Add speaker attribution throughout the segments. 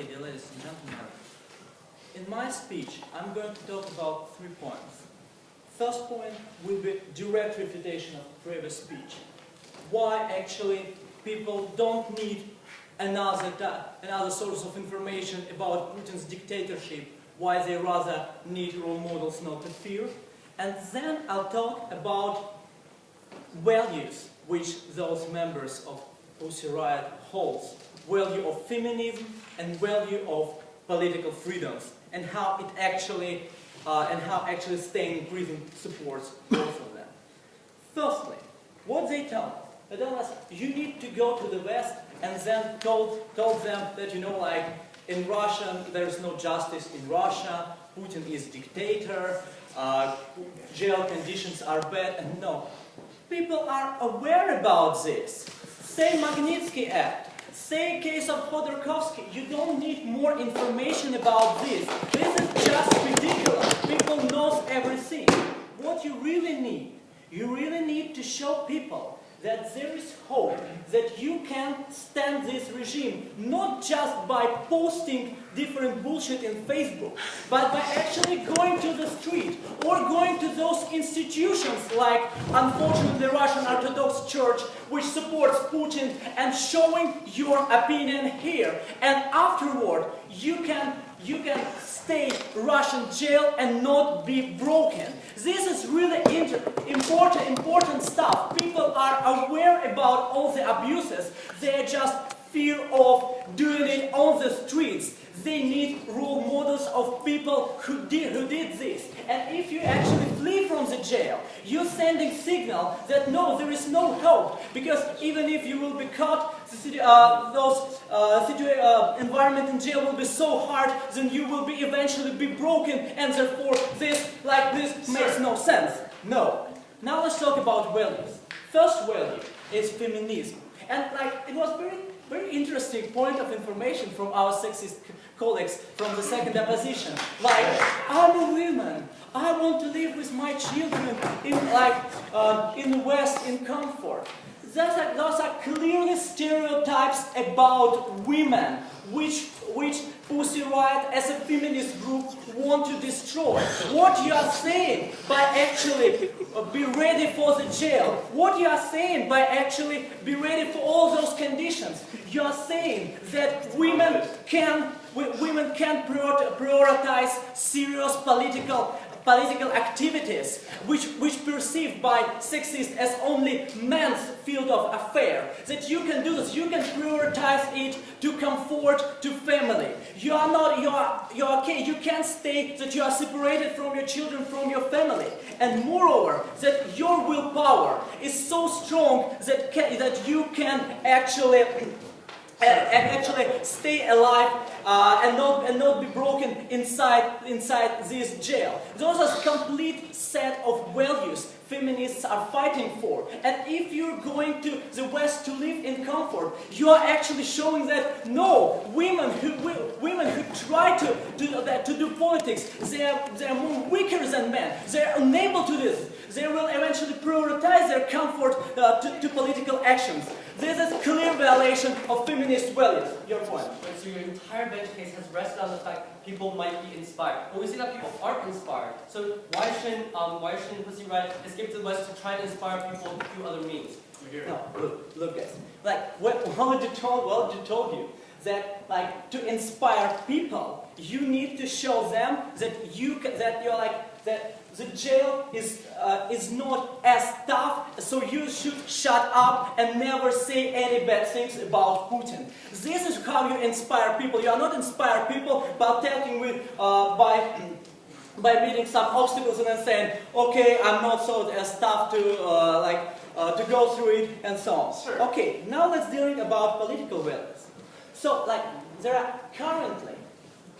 Speaker 1: Okay, dear ladies and gentlemen, in my speech I'm going to talk about 3 points. First point will be direct refutation of the previous speech. Why actually people don't need another source of information about Putin's dictatorship, why they rather need role models not to fear. And then I'll talk about values which those members of Pussy Riot holds. Value of feminism and value of political freedoms, and how it actually staying in prison supports both of them. Firstly, what they tell us, they tell us you need to go to the West, and then told them that, you know, like in Russia there is no justice in Russia, Putin is dictator, jail conditions are bad, and no. People are aware about this. Say Magnitsky Act. Say case of Khodorkovsky, you don't need more information about this. This is just ridiculous. People know everything. What you really need to show people that there is hope, that you can stand this regime, not just by posting different bullshit in Facebook, but by actually going to the street, or going to those institutions like, unfortunately, the Russian Orthodox Church, which supports Putin, and showing your opinion here. And afterward, you can stay in Russian jail and not be broken. This is really important stuff. People are aware about all the abuses. They just fear of doing it on the streets. They need role models of people who did this. And if you actually flee from the jail, you're sending signal that no, there is no hope. Because even if you will be caught, environment in jail will be so hard, then you will be eventually be broken, and therefore this makes no sense. No. Now let's talk about values. First value is feminism. And it was very interesting point of information from our sexist colleagues from the second opposition. Like, I'm a woman, I want to live with my children in the West in comfort. Those are clearly stereotypes about women, which Pussy Riot as a feminist group want to destroy. What you are saying by actually be ready for the jail, what you are saying by actually be ready for all those conditions, you are saying that women can prioritize serious political activities, which perceived by sexists as only men's field of affair. That you can do this, you can prioritize it to comfort, to family. You're okay, you can't stay that you are separated from your children, from your family. And moreover, that your willpower is so strong that you can actually stay alive and not be broken inside this jail. Those are complete set of values feminists are fighting for. And if you're going to the West to live in comfort, you are actually showing that no, women who try to do politics, they are more weaker than men. They are unable to do this. They will eventually prioritize their comfort to political actions. This is a clear violation of feminist values. Your point.
Speaker 2: So your entire bench case has rested on the fact people might be inspired. But we see that people aren't inspired. So why shouldn't Pussy Riot escape to the West to try to inspire people through other means?
Speaker 1: No, look guys. What told you that to inspire people, you need to show them that the jail is not as tough, so you should shut up and never say any bad things about Putin. This is how you inspire people. You are not inspire people by talking by meeting some obstacles and then saying, okay, I'm not so as tough to go through it and so on.
Speaker 2: Sure.
Speaker 1: Okay, now let's deal about political values. So there are currently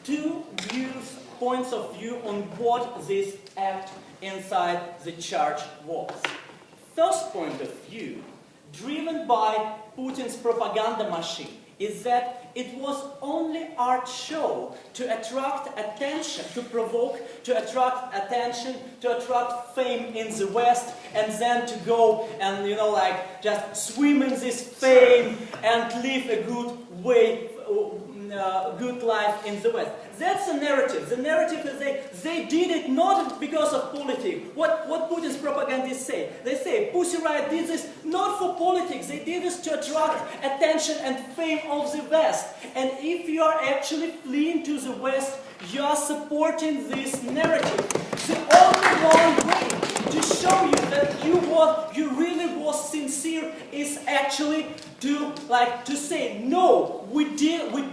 Speaker 1: two points of view on what this act inside the church was. First point of view, driven by Putin's propaganda machine, is that it was only art show to attract attention, to provoke, to attract attention, to attract fame in the West, and then to go and just swim in this fame and live a good way good life in the West. That's the narrative. The narrative is they did it not because of politics. What Putin's propagandists say? They say Pussy Riot did this not for politics. They did this to attract attention and fame of the West. And if you are actually fleeing to the West, you are supporting this narrative. The only one way to show you that you really was sincere is actually to say no, we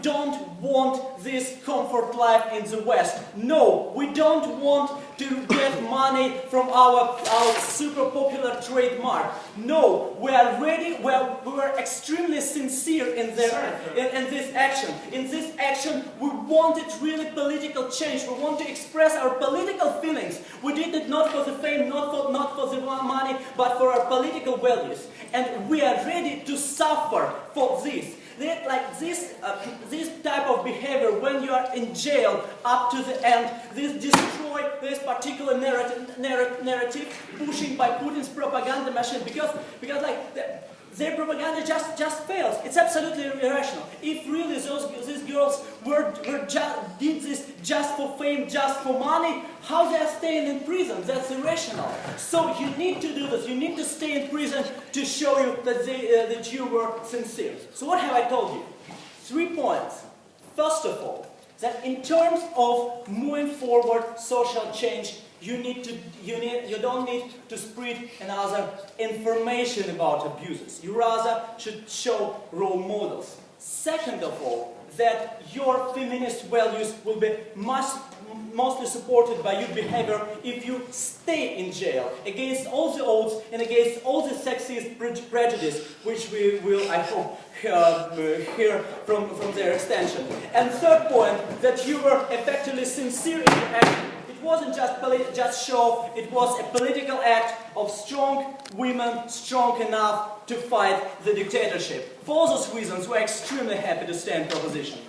Speaker 1: don't want this comfort life in the West. No, we don't want to get money from our super popular trademark. No, we are ready. We are extremely sincere in this action. In this action, we wanted really political change. We want to express our political feelings. We did it not for the fame, not for the money, but for our political values. And we are ready to suffer for this. This type of behavior, when you are in jail up to the end, this destroy this particular narrative pushing by Putin's propaganda machine, because their propaganda just fails. It's absolutely irrational. If really these girls did this just for fame, just for money, how they are staying in prison? That's irrational. So you need to do this. You need to stay in prison to show you that you were sincere. So what have I told you? 3 points. First of all, that in terms of moving forward social change, you don't need to spread another information about abuses. You rather should show role models. Second of all, that your feminist values will be mostly supported by your behavior if you stay in jail against all the odds and against all the sexist prejudice, which we will, I hope, hear from their extension. And third point, that you were effectively sincere in your action. It wasn't just show, it was a political act of strong women, strong enough to fight the dictatorship. For those reasons, we're extremely happy to stand proposition.